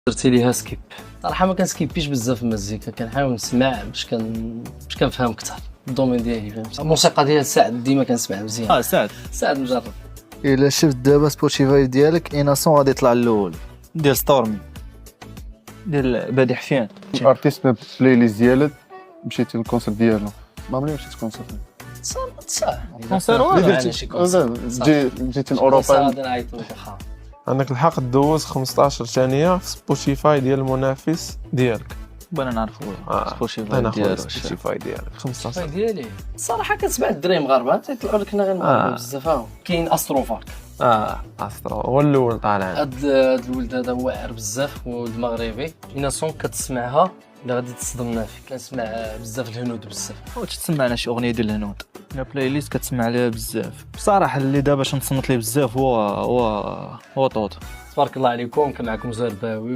درتي ليها سكيب. صراحه ما كنسكيبيش بزاف المزيكا، كنحاول نسمع باش كنفهم اكثر الدومين ديالي. فهمتي الموسيقى ديال سعد ديما كنسمع مزيان. سعد مجرب. الا شفت دابا سبوتيفاي ديالك اناسون غادي يطلع الاول ديال ستورمي ديال بادي حفيان. ارتيست من البلاي ليست ديالك مشيتي للكونسيرت ديالو. ما عمري مشيت كونسيرت. صح كونسير جيتي لاوروبا. عندك الحق دوز 15 ثانيه في سبوتيفاي ديال المنافس ديالك. بغينا نعرفوا سبوتيفاي انا ديالو. سبوتيفاي ديالك 15 ديالي الصراحه كتسمع الدراري مغاربه تيطلعوا لك هنا غير مغاربه بزاف. كاين استروفارك استرو هو الاول طالع. هاد الولد هذا واعر بزاف، ولد مغربي. ايناسون كتسمعها الا غادي تصدمنا فيه. كنسمع بزاف الهنود بزاف. وتسمعنا شي اغنيه ديال الهنود، لا بلاي ليست كتسمع عليها بزاف. بصراحه اللي دابا باش نصنت ليه بزاف هو طوط. تبارك الله عليكم. كان معكم زهير باوي.